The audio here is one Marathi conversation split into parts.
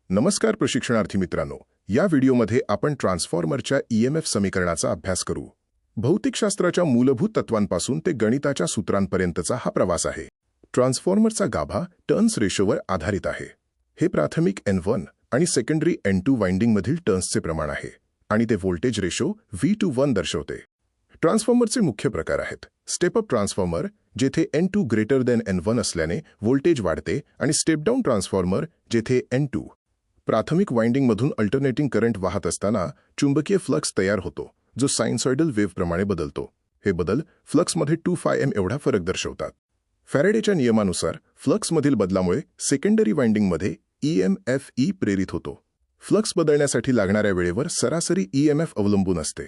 नमस्कार प्रशिक्षणार्थी मित्रांनो, या व्हिडिओमध्ये आपण ट्रान्सफॉर्मरच्या ईएमएफ समीकरणाचा अभ्यास करू. भौतिकशास्त्राच्या मूलभूत तत्वांपासून ते गणिताच्या सूत्रांपर्यंतचा हा प्रवास आहे. ट्रान्सफॉर्मरचा गाभा टर्न्स रेशोवर आधारित आहे. हे प्राथमिक N1 आणि सेकंडरी N2 वाइंडिंगमधील टर्न्सचे प्रमाण आहे आणि ते व्होल्टेज रेशो V2-1 दर्शवते. ट्रान्सफॉर्मरचे मुख्य प्रकार आहेत: स्टेप अप ट्रान्सफॉर्मर, जेथे N2 ग्रेटर दॅन N1 असल्याने व्होल्टेज वाढते, आणि स्टेप डाऊन ट्रान्सफॉर्मर, जेथे N2 प्राथमिक वाइंडिंगमधून अल्टरनेटिंग करंट वाहत असताना चुंबकीय फ्लक्स तयार होतो, जो सायन्सॉइडल वेव्हप्रमाणे बदलतो. हे बदल फ्लक्समध्ये 2φm एवढा फरक दर्शवतात. फॅरेडेच्या नियमानुसार फ्लक्समधील बदलामुळे सेकंडरी वाइंडिंगमध्ये EMF प्रेरित होतो. फ्लक्स बदलण्यासाठी लागणाऱ्या वेळेवर सरासरी EMF अवलंबून असते.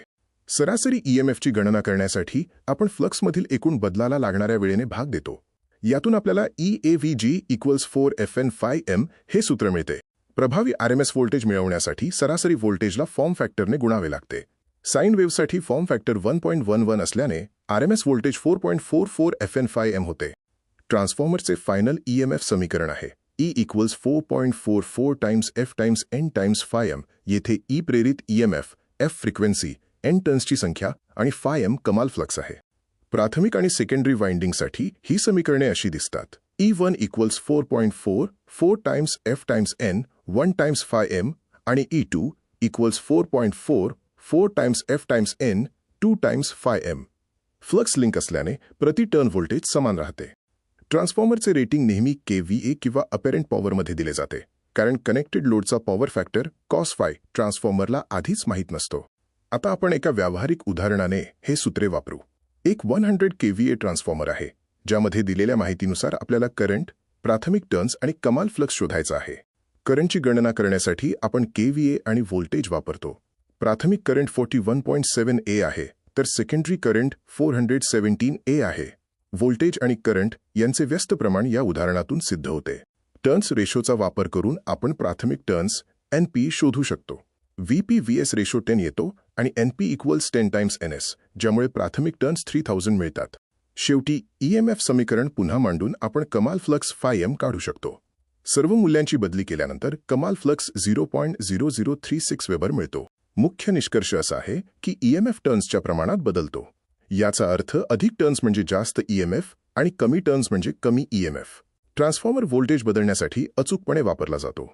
सरासरी EMFची गणना करण्यासाठी आपण फ्लक्समधील एकूण बदलाला लागणाऱ्या वेळेने भाग देतो. यातून आपल्याला EAVG=4FN∅m हे सूत्र मिळते. प्रभावी RMS व्होल्टेज मिळवण्यासाठी सरासरी व्होल्टेजला फॉर्म फॅक्टरने गुणावे लागते. साइन वेव्हसाठी फॉर्म फॅक्टर 1.11 असल्याने RMS व्होल्टेज 4.44 FN∅m होते. ट्रान्सफॉर्मरचे फायनल EMF समीकरण आहे E=4.44 times F times N times φm, येथे E प्रेरित EMF, F फ्रिक्वेन्सी, N टर्न्सची संख्या आणि φm कमाल फ्लक्स आहे. प्राथमिक आणि सेकंडरी वाइंडिंगसाठी ही समीकरणे अशी दिसतात: E1=4.44 times F times N 1 times φm आणि E2=4.44 times F times N 2 times φm. Flux link असल्याने प्रति टर्न व्होल्टेज समान राहते. ट्रान्सफॉर्मरचे रेटिंग नेहमी kVA किंवा अपॅरंट पॉवरमध्ये दिले जाते, कारण कनेक्टेड लोडचा पॉवर फॅक्टर cos⁡φ ट्रान्सफॉर्मरला आधीच माहीत नसतो. आता आपण एका व्यावहारिक उदाहरणाने हे सूत्रे वापरू. एक 100 kVA ट्रान्सफॉर्मर आहे, ज्यामध्ये दिलेल्या माहितीनुसार आपल्याला करंट, प्राथमिक टर्न्स आणि कमाल फ्लक्स शोधायचा आहे. करंटची गणना करण्यासाठी आपण kVA आणि व्होल्टेज वापरतो. प्राथमिक करंट 41.7 A आहे, तर सेकंडरी करंट 417 A आहे. व्होल्टेज आणि करंट यांचे व्यस्त प्रमाण या उदाहरणातून सिद्ध होते. टर्न्स रेशोचा वापर करून आपण प्राथमिक टर्न्स NP शोधू शकतो. VP/VS रेशो 10 येतो आणि NP=10 टाइम्स NS, ज्यामुळे प्राथमिक टर्न्स 3000 मिळतात. शेवटी EMF समीकरण पुन्हा मांडून आपण कमाल फ्लक्स φm काढू शकतो. सर्व मूल्यांची बदली केल्यानंतर कमाल फ्लक्स 0.0036 वेबर मिळतो. मुख्य निष्कर्ष असा आहे की EMF टर्न्सच्या प्रमाणात बदलतो. याचा अर्थ अधिक टर्न्स म्हणजे जास्त EMF आणि कमी टर्न्स म्हणजे कमी EMF. ट्रान्सफॉर्मर व्होल्टेज बदलण्यासाठी अचूकपणे वापरला जातो.